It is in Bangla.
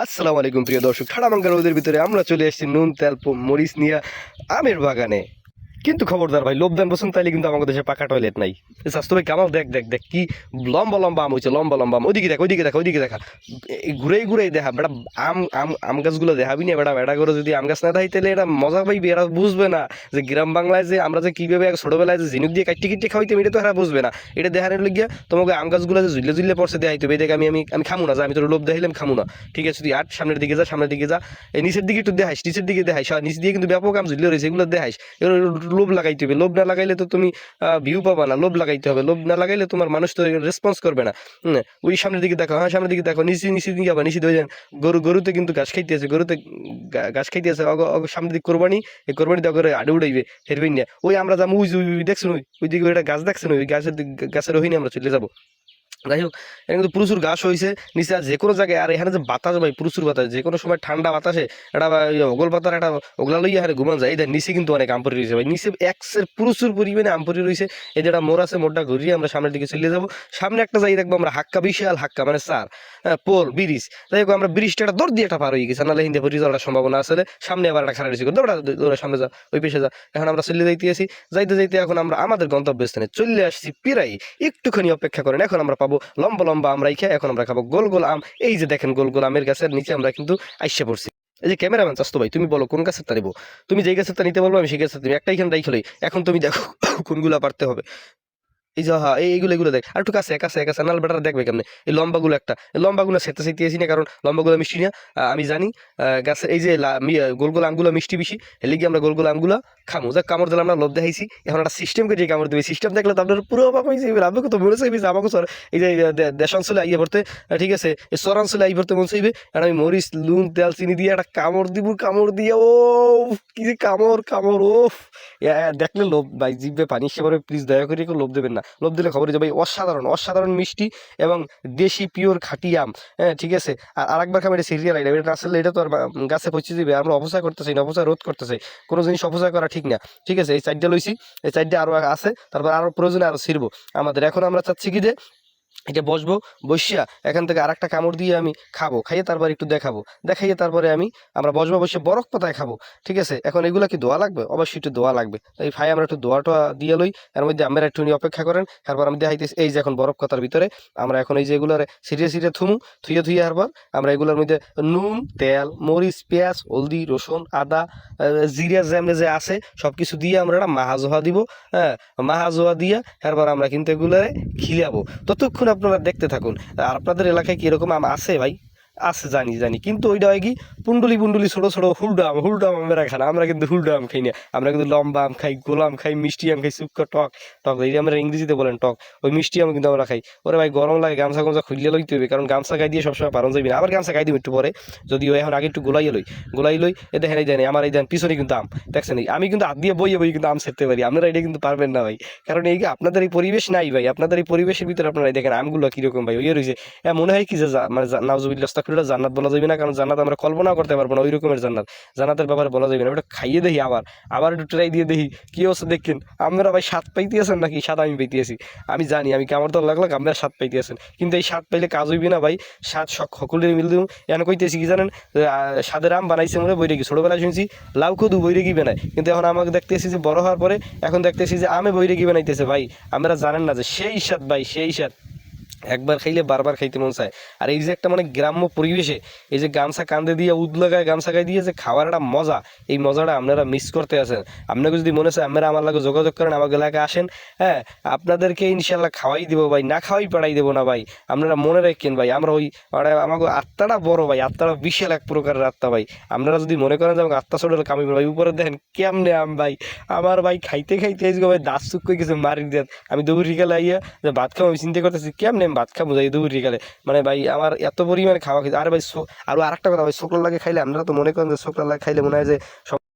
আসসালামু আলাইকুম প্রিয় দর্শক, ঠাড়া মাঙ্গা রোদের ভিতরে আমরা চলে এসেছি নুন তেল মরিচ নিয়ে আমের বাগানে। কিন্তু খবরদার ভাই, লোকদান পছন্দ তাইলে কিন্তু আমাদের দেশে পাকা টয়লেট নাই। স্বাস্থ্য ভাই কামাল, দেখ দেখ দেখ কি লম্বা লম্বা আম হয়েছে, লম্বা লম্বা আম। ওইদিকে দেখ, ওইদিকে দেখা, ওইদিকে দেখা, ঘুরে ঘুরে দেখা বেটা। আম আম আম গাছগুলো দেখাবি না বেটা। বেটা করে যদি আম গাছ না দেখাই তাহলে এরা মজা পাইবে, এরা বুঝবে না যে গ্রাম বাংলায় যে আমরা যে কিভাবে ছোটবেলায় যে ঝিনুক দিয়ে কাটি কেটে খাওয়াইতাম, এটা তো এরা বুঝবে না। এটা দেখানোর লিগিয়া তোমাকে আম গাছগুলো যে ঝুলে ঝুলে পড়ছে দেখাইতে হবে। দেখে আমি আমি আমি খামু না, আমি তোর লোভ দেখাইলাম খামু না। ঠিক আছে, তুই আট সামনের দিকে যা, সামনের দিকে যা, এই নিচের দিকে একটু দেখাইস, নিচের দিকে দেখাইস, নিচ দিয়ে কিন্তু ব্যাপক আম ঝুলে রয়েছে, এগুলো দেখাইস। এগুলো লোভ লাগাইতে হবে, লোভ না লাগাইলে তো তুমি ভিউ পাবা না। লোভ লাগাইতে হবে, লোভ না লাগাইলে তোমার মানুষ তো রেসপন্স করবে না। ওই সামনের দিকে দেখো, হ্যাঁ সামনের দিকে দেখো, নিচে নিচে দিকে আবার নিচে হয়ে যান। গরুতে কিন্তু ঘাস খাইতে আছে, গরুতে ঘাস খাইতে আছে। সামনের দিকে কোরবানি, এই কোরবানি দেওয়া করে আডে উড়াইবে হেরবেন না। ওই আমরা যাবো, ওই দেখছেন, ওই দিকে একটা গাছ দেখছেন, ওই গাছের ওহিনে আমরা চলে যাবো। যাই হোক, এখানে কিন্তু প্রচুর ঘাস হয়েছে নিচে, আর যে কোনো জায়গায়। আর এখানে যে বাতাস ভাই, প্রচুর বাতাস, যে কোনো সময় ঠান্ডা বাতাসে একটা ওগল পাতার একটা ওগলা লইয়া হারে ঘুমান যায়। এদের নিচে কিন্তু অনেক আমপরি রয়েছে ভাই, নিচে এক্সের প্রচুর পরিমাণে আমপরি রয়েছে। এই যেটা মোড় আছে, মোড়টা ঘুরিয়ে আমরা সামনের দিকে চলে যাবো। সামনে একটা যাই দেখবো আমরা হাক্কা, বিশাল হাক্কা, মানে স্যার পোল ব্রিজ। যাই হোক, আমরা ব্রিজটা একটা দর দিয়ে একটা পার হয়ে গেছে, নাহলে হিন্দে রিজল্টের সম্ভাবনা আছে। সামনে আবার একটা খারাপ রয়েছে, দৌড়া দৌড়া সামনে যা, ওই পেশে যা। এখন আমরা চলে যাইতে আসি, যাইতে যাইতে এখন আমরা আমাদের গন্তব্যস্থানে চলে আসছি প্রায়। একটুখানি অপেক্ষা করেন, এখন আমরা পাবো লম্বা লম্বা আমরা খাই। এখন আমরা খাবো গোল গোল আম। এই যে দেখেন, গোল গোল আমের গাছের নিচে আমরা কিন্তু আইসা পড়ছি। এই যে ক্যামেরাম্যান চাস্তো ভাই, তুমি বলো কোন গাছের তা নিবো। তুমি যেই গাছের তা নিতে বলবো আমি সেই গাছের, তুমি একটাই খান রাইখলই। এখন তুমি দেখো কোনগুলা পারতে হবে। এই যে হ্যাঁ, এইগুলো এগুলো দেখ, আর একটু কাছে কাছে কাছে, নাল বেটার দেখবে কেমনে। এই লম্বাগুলো একটা, লম্বাগুলো সেতে সেতে না, কারণ লম্বাগুলো মিষ্টি না। আমি জানি গাছে এই যে গোল গোল আমগুলো মিষ্টি বেশি, এর লিগে আমরা গোল গোল আমগুলো খামো। যাক, কামড় দিলাম, আমরা লোভ দেখাইছি। এখন একটা সিস্টেম করে কামড় দেবে, সিস্টেম দেখলে তো আপনার পুরো অবাক হয়েছে। আপনি কত মনে চাইবে যে আমাকে স্যার এই যে দেশাঞ্চলে আইয়ে ভরতে, ঠিক আছে, এই চরাঞ্চলে আই ভরতে মন চাইবে। আর আমি মরিচ লুন তেল চিনি দিয়ে একটা কামড় দিব, কামড় দিয়ে ও কি যে কামড় কামড়, ও দেখলে লোভ ভাই, জিভে পানি এসে পড়ে। প্লিজ দয়া করে কেউ লোভ দেবেন না, লোভ দিলে খবরে যাবে। অসাধারণ অসাধারণ মিষ্টি এবং দেশি পিওর খাঁটি আম। হ্যাঁ ঠিক আছে। আর আরেকবার খাবো, এটা সিরিয়াল আইটেম, এটা আসলে এটা তো আর গাছে পৌঁছে দিবে। আমরা অপচয় করতেছি না, অপচয় রোধ করতেছি। কোনো জিনিস অপচয় করা ঠিক না। ঠিক আছে, এই চারটা লইছি, এই চারটা আরো আছে, তারপর আরো প্রয়োজনে আরো ছিড়বো আমাদের। এখন আমরা চাচ্ছি কি যে এটা বসবো, বসিয়া এখান থেকে আরেকটা কামড় দিয়ে আমি খাবো, খাইয়ে তারপর একটু দেখাবো, দেখাইয়ে তারপরে আমরা বসবো, বসে বরফ পাতায় খাবো। ঠিক আছে, এখন এগুলা কি দোয়া লাগবে? অবশ্যই একটু দোয়া লাগবে। এই ভাই আমরা একটু দোয়াটা দিয়ে লই, এর মধ্যে আমরা একটু অপেক্ষা করেন। তারপর আমি দেখাইতেছি, এই যে এখন বরফ পাতার ভিতরে আমরা এখন এই যে এগুলার সিরিয়ে সিরিয়ে থুমু, থুয়ে থুয়ে আরবার আমরা এগুলোর মধ্যে নুন তেল মরিচ পেঁয়াজ হলদি রসুন আদা জিরা জ্যামে যে আছে সব কিছু দিয়ে আমরা একটা মাহাজোহা দিব। হ্যাঁ, মাহাজোহা দিয়া এরপর আমরা কিন্তু এগুলারে খিলাবো। ততক্ষণ আপনারা দেখতে থাকুন। আর আপনাদের এলাকায় কি এরকম আম আছে ভাই? আছে, জানি জানি, কিন্তু ওইটা হয় কি, পুন্ডুলি পুন্ডুলি ছোট ছোট হুলডা আম আমরা খানা। আমরা কিন্তু হুলডা আম খাই না, আমরা কিন্তু লম্বা আম খাই, গোলাম খাই, মিষ্টি আম খাই, শুক্র টক টক, এই যে আমরা ইংরেজিতে বলেন টক, ওই মিষ্টি আম কিন্তু আমরা খাই। ওরে ভাই গরম লাগে, গামছা গামছা খুললে লইতে হবে, কারণ গামছা গাই দিয়ে সবসময় পারন যাবি না। আবার গামছা গাই দিব একটু পরে, যদিও এখন আগে একটু গোলাই লই। এ দেখেন, এই দেন আমার এই দেন পিছনে কিন্তু আম দেখছেন। আমি কিন্তু হাত দিয়ে বইয়ে বই কিন্তু আম ছেড়তে পারি, আপনারা এটা কিন্তু পারবেন না ভাই। কারণ এই আপনাদের এই পরিবেশ নাই ভাই, আপনাদের এই পরিবেশের ভিতরে আপনারা দেখেন আমগুলো কিরকম ভাই, ওই রয়েছে। মনে হয় কি যে মানে নাউজুবিল্লাহ আস্তাগফিরুল্লাহ, জান্নাত বলা যাবে না, কারণ জান্নাত আমরা কল্পনাও করতে পারবো না, ওই রকমের জান্নাত। জান্নাতের ব্যাপারে বলা যাবে না। ওটা খাইয়ে দেখি, আবার আবার একটু ট্রাই দিয়ে দেখি কি অবস্থা। দেখেন আপনারা ভাই স্বাদ পাইতে আছেন নাকি স্বাদ আমি পাইতে আছি? আমি জানি, আমি কামড় তো লাগলো, আপনারা স্বাদ পাইতে আছেন, কিন্তু এই স্বাদ পাইলে কাজ হইবে না ভাই। স্বাদ সকলের মিল দিব। এনে কইতেছি কি জানেন, স্বাদের আম বানাইছে মনে বই রেখি, ছোটবেলায় শুনছি লাউ কদু বই রেখি বানায়, কিন্তু এখন আমাকে দেখতেছি যে বড় হওয়ার পরে এখন দেখতেছি যে আমে বই রেখি বানাইতেছে। ভাই আপনারা জানেন না যে সেই স্বাদ ভাই, সেই স্বাদ একবার খাইলে বারবার খাইতে মন চায়। আর এই যে একটা মানে গ্রাম্য পরিবেশে এই যে গামছা কান্দে দিয়ে লাগায় গামছা গায়ে দিয়ে যে খাওয়ার একটা মজা, এই মজাটা আপনারা মিস করতে আছেন। আপনাকে যদি মনে চায় আপনারা আমার লাগে যোগাযোগ করেন, আমার এলাকায় আসেন। হ্যাঁ, আপনাদেরকে ইনশাল্লাহ খাওয়াই দেবো ভাই, না খাওয়াই পাঠাই দেবো না ভাই। আপনারা মনে রাখেন ভাই, আমরা ওই মানে আমাকে আত্মাটা বড় ভাই, আত্মাটা বিশাল এক প্রকারের আত্মা ভাই। আপনারা যদি মনে করেন যে আমাকে আত্মা ছোট কামি ভাই, উপরে দেখেন কেমনে আম ভাই। আমার ভাই খাইতে খাইতে ভাই দাঁত চুক করে কিছু মারি দেন। আমি দুপুর গেলে আইয়া যে ভাত খাবো, আমি চিন্তা করতেছি কেমনে ভাত খাবো যাই দুপুরি গেলে। মানে ভাই আমার এত পরিমাণে খাওয়া খেতে। আর ভাই আরো আরেকটা কথা ভাই, শুকনো লাগে খাইলে আপনারা তো মনে করেন যে শুকনো লাগে খাইলে মনে হয় যে